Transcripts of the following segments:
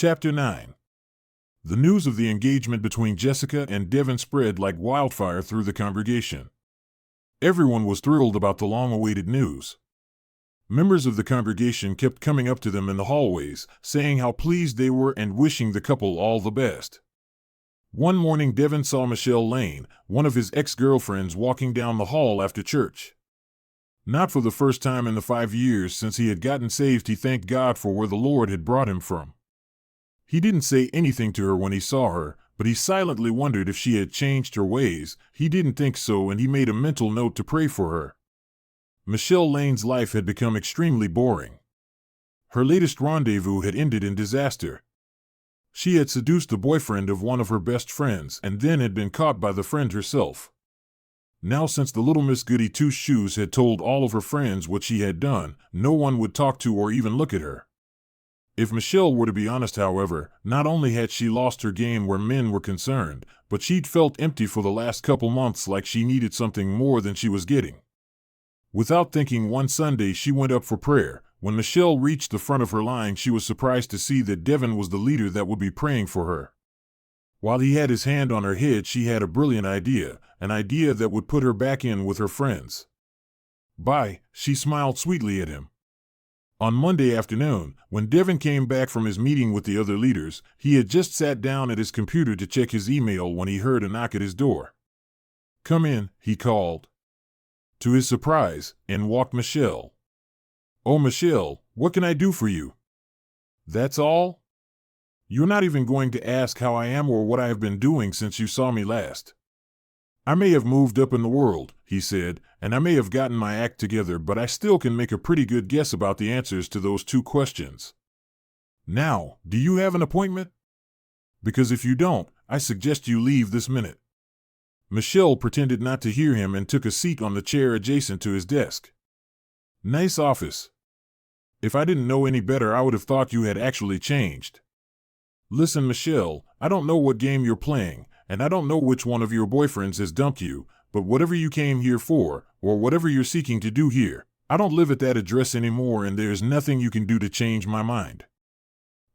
Chapter 9. The news of the engagement between Jessica and Devin spread like wildfire through the congregation. Everyone was thrilled about the long-awaited news. Members of the congregation kept coming up to them in the hallways, saying how pleased they were and wishing the couple all the best. One morning Devin saw Michelle Lane, one of his ex-girlfriends, walking down the hall after church. Not for the first time in the 5 years since he had gotten saved, he thanked God for where the Lord had brought him from. He didn't say anything to her when he saw her, but he silently wondered if she had changed her ways. He didn't think so, and he made a mental note to pray for her. Michelle Lane's life had become extremely boring. Her latest rendezvous had ended in disaster. She had seduced the boyfriend of one of her best friends and then had been caught by the friend herself. Now, since the little Miss Goody Two-Shoes had told all of her friends what she had done, no one would talk to or even look at her. If Michelle were to be honest, however, not only had she lost her game where men were concerned, but she'd felt empty for the last couple months, like she needed something more than she was getting. Without thinking, one Sunday she went up for prayer. When Michelle reached the front of her line, she was surprised to see that Devin was the leader that would be praying for her. While he had his hand on her head, she had a brilliant idea, an idea that would put her back in with her friends. "Bye," she smiled sweetly at him. On Monday afternoon, when Devin came back from his meeting with the other leaders, he had just sat down at his computer to check his email when he heard a knock at his door. "Come in," he called. To his surprise, in walked Michelle. "Oh, Michelle, what can I do for you?" "That's all? You're not even going to ask how I am or what I have been doing since you saw me last?" "I may have moved up in the world," he said, "and I may have gotten my act together, but I still can make a pretty good guess about the answers to those 2 questions. Now, do you have an appointment? Because if you don't, I suggest you leave this minute." Michelle pretended not to hear him and took a seat on the chair adjacent to his desk. "Nice office. If I didn't know any better, I would have thought you had actually changed. Listen, Michelle, I don't know what game you're playing, and I don't know which one of your boyfriends has dumped you, but whatever you came here for, or whatever you're seeking to do here, I don't live at that address anymore, and there's nothing you can do to change my mind."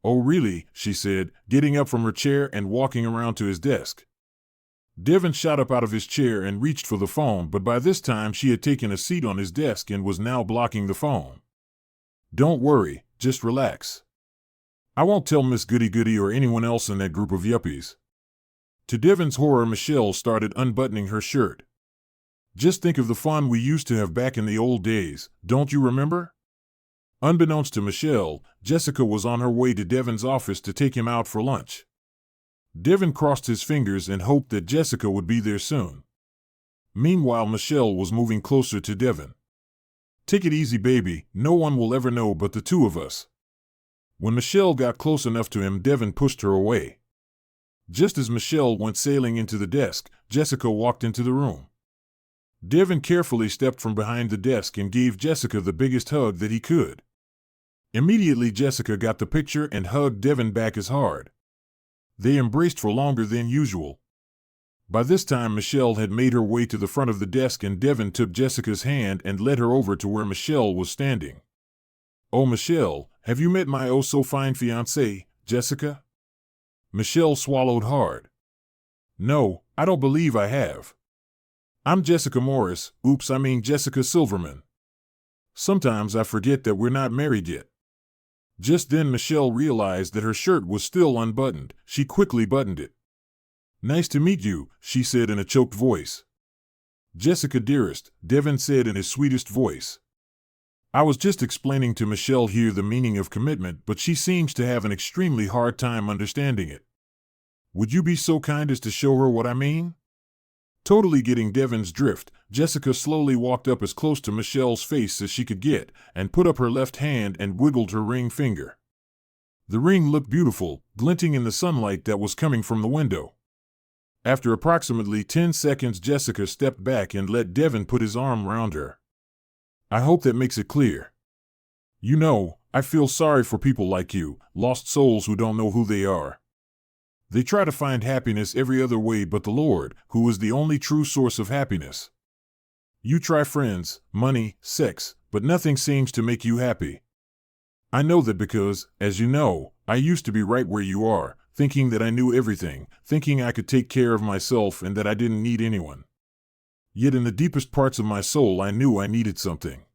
"Oh, really?" she said, getting up from her chair and walking around to his desk. Devin shot up out of his chair and reached for the phone, but by this time she had taken a seat on his desk and was now blocking the phone. "Don't worry, just relax. I won't tell Miss Goody or anyone else in that group of yuppies." To Devin's horror, Michelle started unbuttoning her shirt. "Just think of the fun we used to have back in the old days, don't you remember?" Unbeknownst to Michelle, Jessica was on her way to Devin's office to take him out for lunch. Devin crossed his fingers and hoped that Jessica would be there soon. Meanwhile, Michelle was moving closer to Devin. "Take it easy, baby, no one will ever know but the 2 of us." When Michelle got close enough to him, Devin pushed her away. Just as Michelle went sailing into the desk, Jessica walked into the room. Devin carefully stepped from behind the desk and gave Jessica the biggest hug that he could. Immediately, Jessica got the picture and hugged Devin back as hard. They embraced for longer than usual. By this time, Michelle had made her way to the front of the desk, and Devin took Jessica's hand and led her over to where Michelle was standing. "Oh, Michelle, have you met my oh-so-fine fiancé, Jessica?" Michelle swallowed hard. "No, I don't believe I have. I'm Jessica Morris, Jessica Silverman. Sometimes I forget that we're not married yet." Just then Michelle realized that her shirt was still unbuttoned. She quickly buttoned it. "Nice to meet you," she said in a choked voice. "Jessica, dearest," Devin said in his sweetest voice. "I was just explaining to Michelle here the meaning of commitment, but she seems to have an extremely hard time understanding it. Would you be so kind as to show her what I mean?" Totally getting Devin's drift, Jessica slowly walked up as close to Michelle's face as she could get and put up her left hand and wiggled her ring finger. The ring looked beautiful, glinting in the sunlight that was coming from the window. After approximately 10 seconds, Jessica stepped back and let Devin put his arm around her. "I hope that makes it clear. You know, I feel sorry for people like you, lost souls who don't know who they are. They try to find happiness every other way but the Lord, who is the only true source of happiness. You try friends, money, sex, but nothing seems to make you happy. I know that because, as you know, I used to be right where you are, thinking that I knew everything, thinking I could take care of myself and that I didn't need anyone. Yet in the deepest parts of my soul I knew I needed something.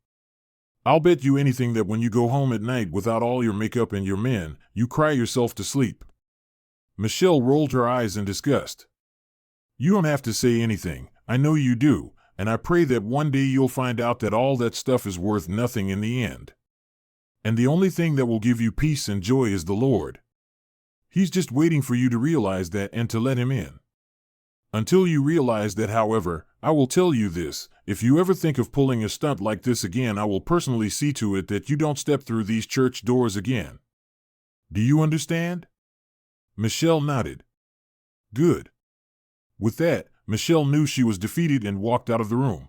I'll bet you anything that when you go home at night without all your makeup and your men, you cry yourself to sleep. Michelle rolled her eyes in disgust. You don't have to say anything, I know you do, and I pray that one day you'll find out that all that stuff is worth nothing in the end. And the only thing that will give you peace and joy is the Lord. He's just waiting for you to realize that and to let Him in. Until you realize that, however, I will tell you this, if you ever think of pulling a stunt like this again, I will personally see to it that you don't step through these church doors again. Do you understand? Michelle nodded. Good. With that, Michelle knew she was defeated and walked out of the room.